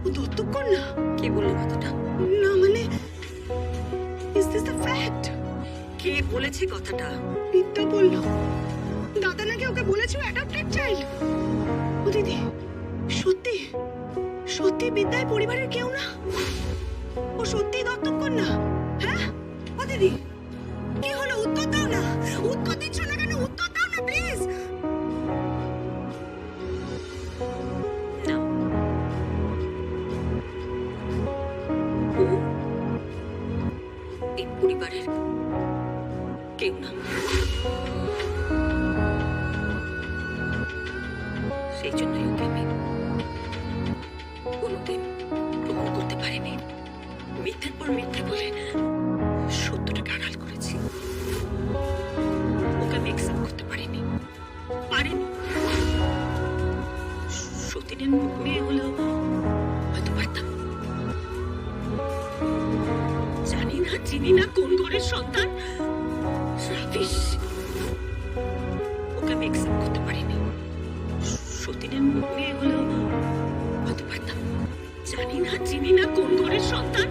ও দত্তক কন্যা? কে বললো কথাটা? না মানে, ইজ দিস দ্য ফ্যাক্ট? কে বলেছে কথাটা? বিদ্যা বলল। দাদা নাকি ওকে বলেছে অ্যাডপ্টেড চাইল্ড। ও দিদি, সত্যি সত্যি বিদ্যায় পরিবারের কেউ না? ও সত্যি দত্তক কন্যা? হ্যাঁ? ও দিদি, কি হলো? উত্তর দাও না। উত্তর দিচ্ছ না কেন? উত্তর দাও না প্লিজ। না, ও এই পরিবারের কেউ না। সেই জন্যই ওকে আমি কোনোদিন গ্রহণ করতে পারিনি। মিথ্যের পর মিথ্যে বলে সত্যটাকে আড়াল করেছি। ওকে আমি অ্যাকসেপ্ট করতে পারিনি। সতীনের মেয়ে হলেও হয়তো পারতাম। জানি না, চিনি না কোন ঘরের সন্তান। রাবিশ। ওকে আমি অ্যাকসেপ্ট করতে পারিনি। সতীনের মেয়ে হলেও হয়তো পারতাম। জানি না, চিনি না কোন ঘরের সন্তান।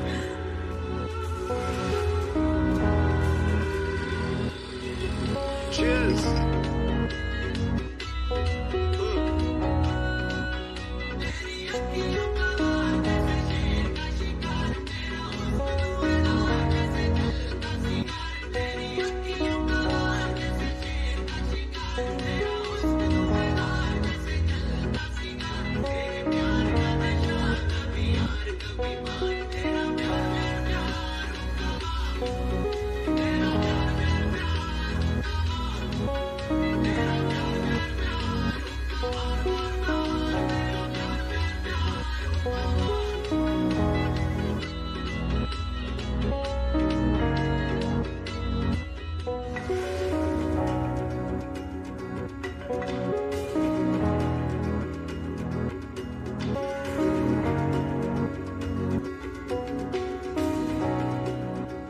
Cheers.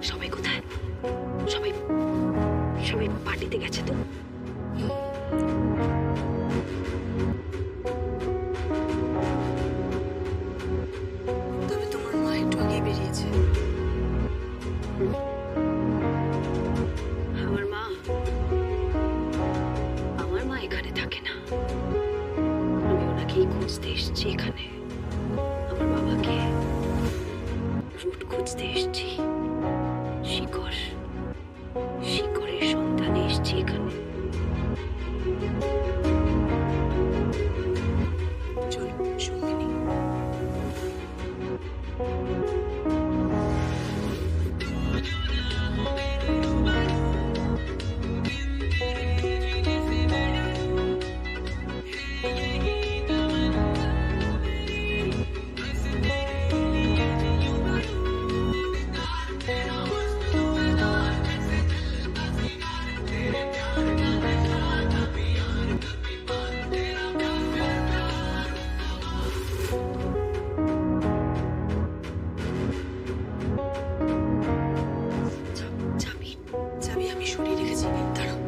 সবাই কোথায়? সবাই সবাই পার্টিতে গেছে তো? তবে তোমার মা একটু আগে বেরিয়েছে। আমার মা আমার মা এখানে থাকে না। আমি ওনাকেই খুঁজতে এসেছি এখানে। আমার বাবাকে রুট খুঁজতে এসেছি। শিকড়, শিকড়ের সন্ধানে এসেছি এখানে। চল সঙ্গিনী। চাবি চাবি আমি সরিয়ে রেখেছি, দাঁড়াও।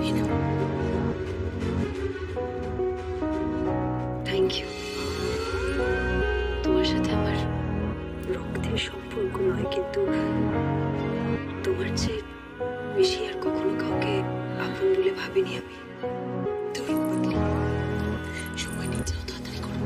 এই নাও। Thank you. তোমার সাথে আমার রক্তের সম্পর্ক নয়, কিন্তু তোমার চেয়ে বেশি আর কখনো কাউকে আপন বলে ভাবিনি আমি। তুমি পাতলি, সময় নিয়ে যাও, তাড়াতাড়ি করো।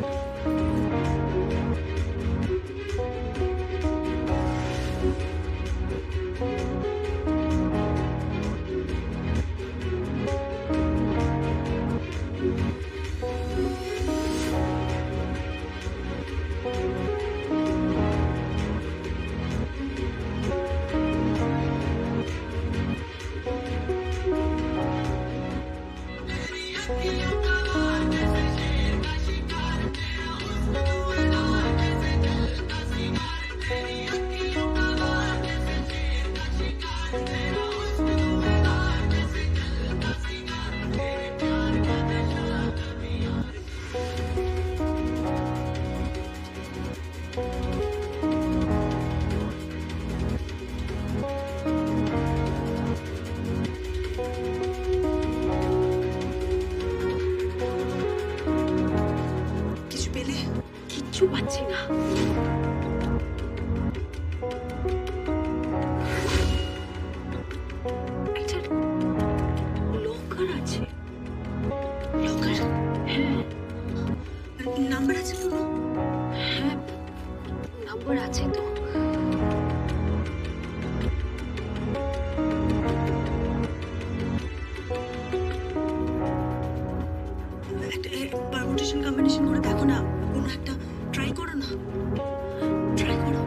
কিচ্ছু পাচ্ছি না। একটা লকার আছে। লকার? হ্যাঁ নাম্বার আছে তো? হ্যাঁ, নাম্বার আছে তো। একটা পারমুটেশন কম্বিনেশন করে দেখো না, কোনো একটা ট্রাই করো না, ট্রাই করো।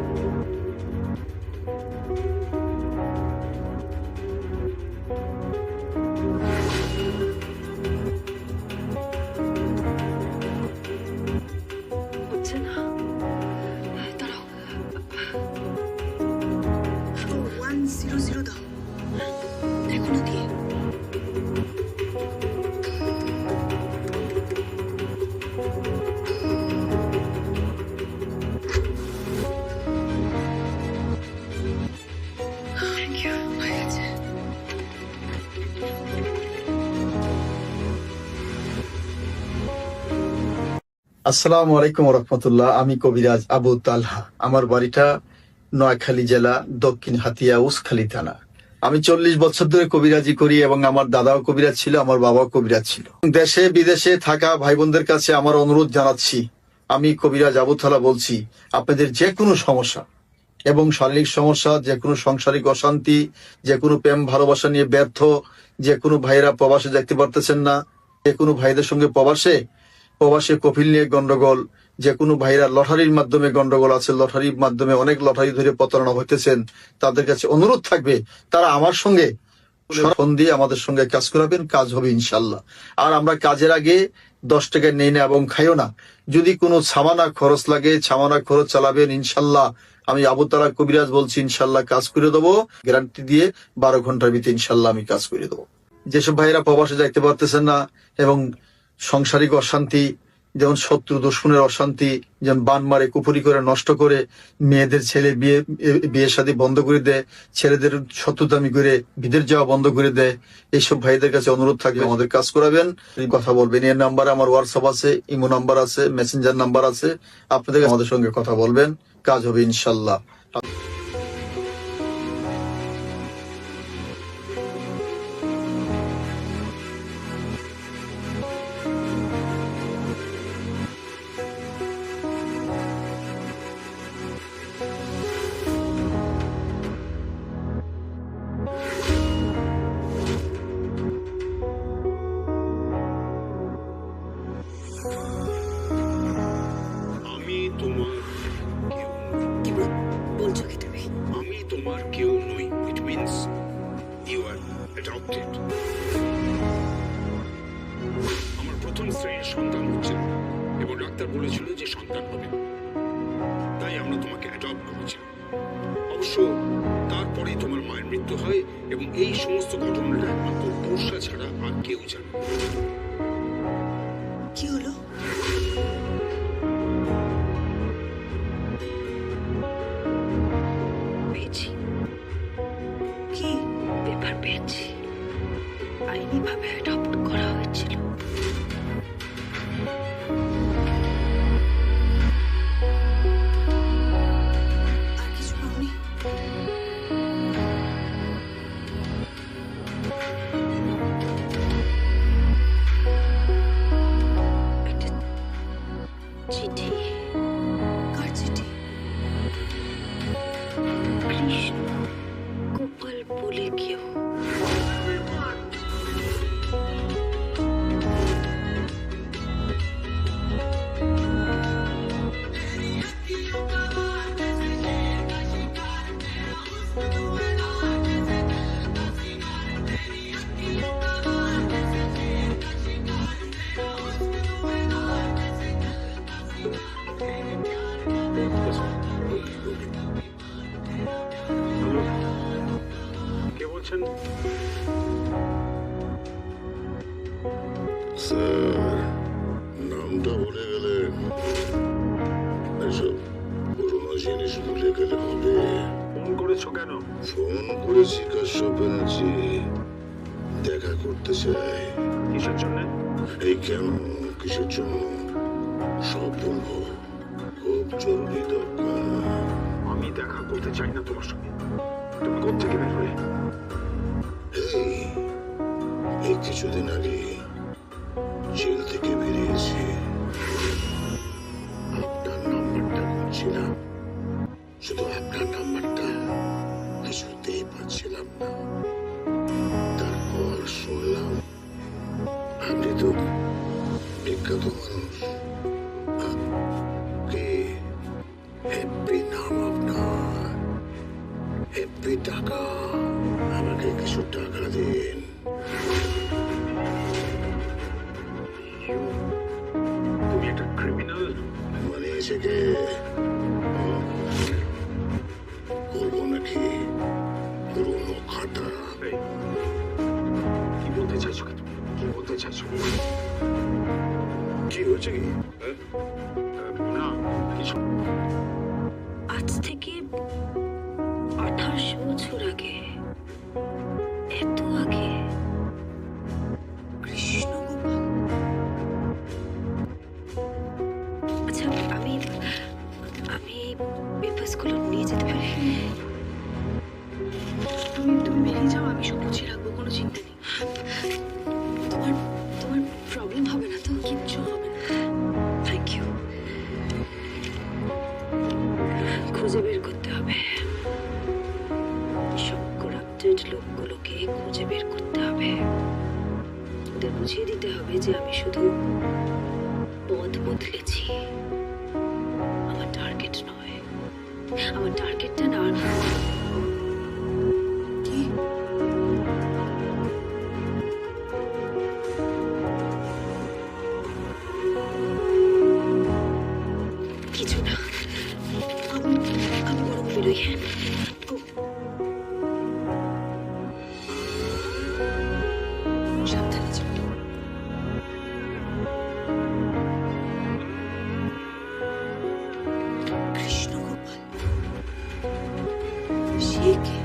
হচ্ছে না। দাঁড়াও। 100 দাও, দেখো না দিয়ে। থ্যাংক ইউ, হয়ে গেছে। আসসালামু আলাইকুম রহমতুল্লাহ। আমি কবিরাজ আবু তালহা। আমার বাড়িটা নোয়াখালী জেলা, দক্ষিণ হাতিয়া, উসখালী থানা। আমি 40 বছর ধরে কবিরাজি করি এবং আমার দাদাও কবিরাজ ছিল, আমার বাবাও কবিরাজ ছিল। দেশে বিদেশে থাকা ভাই বোনদের কাছে আমার অনুরোধ জানাচ্ছি, আমি কবিরাজ আবু তালহা বলছি, আপনাদের যে কোনো সমস্যা এবং শারীরিক সমস্যা, যে কোনো সাংসারিক অশান্তি, যে কোনো প্রেম ভালোবাসা নিয়ে ব্যর্থ, যে কোনো ভাইয়েরা প্রবাসে দেখতে পারতেছেন না, যে কোনো ভাইদের সঙ্গে প্রবাসে কফিল নিয়ে গন্ডগোল, যে কোনো ভাইরা লটারির মাধ্যমে গন্ডগোল আছে, লটারির মাধ্যমে অনেক লটারি ধরে প্রতারণা হইতেছেন, তাদের কাছে অনুরোধ থাকবে তারা আমার সঙ্গে ফোন দিয়ে আমাদের সঙ্গে কাজ করাবেন, কাজ হবে ইনশাল্লাহ। আর আমরা কাজের আগে 10 টাকা নেই না এবং খাইও না। যদি কোনো সামানা খরচ লাগে, সামানা খরচ চালাবেন ইনশাল্লাহ। আমি আবু তালহা কবিরাজ বলছি, ইনশাল্লাহ কাজ করে দেবো, গ্যারান্টি দিয়ে 12 ঘন্টার ভিতরে ইনশাল্লাহ আমি কাজ করে দেবো। যেসব ভাইরা প্রবাসে যাইতে পারতেছেন না এবং সাংসারিক অশান্তি, যেমন শত্রু দুশ্মনের অশান্তি, যেমন বান মারে, কুপুরি করে, নষ্ট করে, মেয়েদের ছেলে বিয়ে শাদী বন্ধ করে দেয়, ছেলেদের শত্রুতামি করে বিদেশ যাওয়া বন্ধ করে দেয়, এইসব ভাইদের কাছে অনুরোধ থাকবে আমাদের কাজ করাবেন, কথা বলবেন। এর নাম্বারে আমার হোয়াটসঅ্যাপ আছে, ইমো নাম্বার আছে, মেসেঞ্জার নাম্বার আছে, আপনাদের আমাদের সঙ্গে কথা বলবেন, কাজ হবে ইনশাল্লাহ। আমি তোমার কেউ নই। কি বলছো কি তুমি? আমি তোমার কেউ নই। It means you are adopted. আমার প্রথম শ্রেণীর সন্তান হচ্ছিল এবং ডাক্তার বলেছিল যে সন্তান হবে না, তাই আমরা তোমাকে অ্যাডপ্ট করেছিলাম। অবশ্য তারপরেই তোমার মায়ের মৃত্যু হয় এবং এই সমস্ত ঘটনাটা একমাত্র বর্ষা ছাড়া আর কেউ জানে না। কি হলো? পেয়েছি, কি? পেপার পেয়েছি। আইনি ভাবে অ্যাডপ্ট করা হয়েছিল। আর কিছু পাওনি? একটা চিঠি। কার চিঠি? কৃষ্ণ গোপাল বলে কেউ। হ্যালো, কে বলছেন? স্যার, নামটা ভুলে গেলেন। এসব পুরোনো জিনিস ভুলে গেলে হবে? ফোন করেছো কেন? ফোন করেছি কাশ্যপ ব্যানার্জি, দেখা করতে চাই। কিসের জন্য? এই কেন, কিসের জন্য সব বলবো, জরুরি দরকার। আমি দেখা করতে চাই না তোমার সঙ্গে। তুমি কোত্থেকে বের হলে? এই এই কিছুদিন আগে জেল থেকে বেরিয়েছি। আপনার নাম্বারটা খুঁজছিলাম, শুধু আপনার নাম্বারটা কিছুতেই পাচ্ছিলাম না। তারপর শুনলাম আপনি তো বিখ্যাত মানুষ। কে? হেব্বি নাম আপনার, হেব্বি টাকা। আমাকে কিছু টাকা দিন। তুমি একটা ক্রিমিনাল। মানে এসেকে করবো নাকি পুরোনো খাতা? কি বলতে চাইছো? কি বলতে চাইছো? কি হয়েছে কি? না কিছু। আজ থেকে 28 বছর আগে, এত আগে, কৃষ্ণগোপাল, আচ্ছা আমি পেপারসগুলো নিয়ে যেতে পারি? তুমি বেরিয়ে যাও, আমি সব গুছিয়ে রাখবো, কোনো চিন্তা নেই। তোমার তোমার প্রবলেম হবে না তো? কিচ্ছু হবে না। Thank you. খুঁজে বের করতে হবে, সব করাপ্টেড লোকগুলোকে খুঁজে বের করতে হবে। ওদের বুঝিয়ে দিতে হবে যে আমি শুধু পথ বদলেছি, আমার টার্গেট নয়। আমার টার্গেটটা না, কি? কিছু না। আমি বরং বেরোই। হ্যাঁ, সাবধানে যাও। কৃষ্ণগোপাল, সে কে?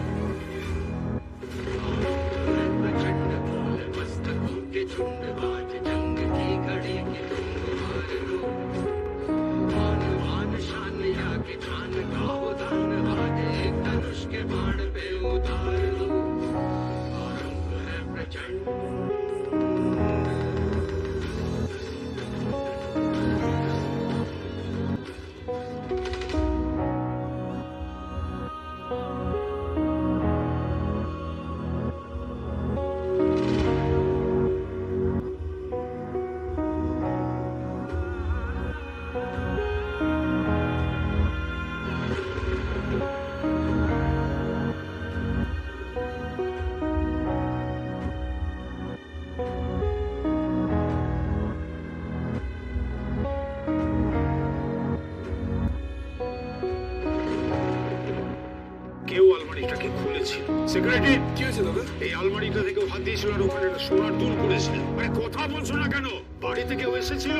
কেউ আলমারিটাকে খুলেছিল। সেক্রেটারি কি হয়েছে দাদা? এই আলমারিটা থেকে হাত দিয়েছিল আর ওখানে সোনার দুল করেছিল। আরে কথা বলছো না কেন? বাড়িতে কেউ এসেছিল?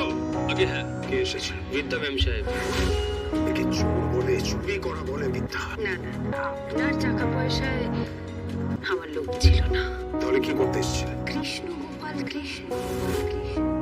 আগে হ্যাঁ, কে এসেছিল? বিদ্যা ম্যাম সাহেব। একে চোর বলে, চুরি করা বলে বিদ্যা। না না, আপনার টাকা পয়সায় আমার লোভ ছিল না। তাহলে কি করতে এসেছিল? কৃষ্ণগোপাল, কৃষ্ণগোপাল, কৃষ্ণ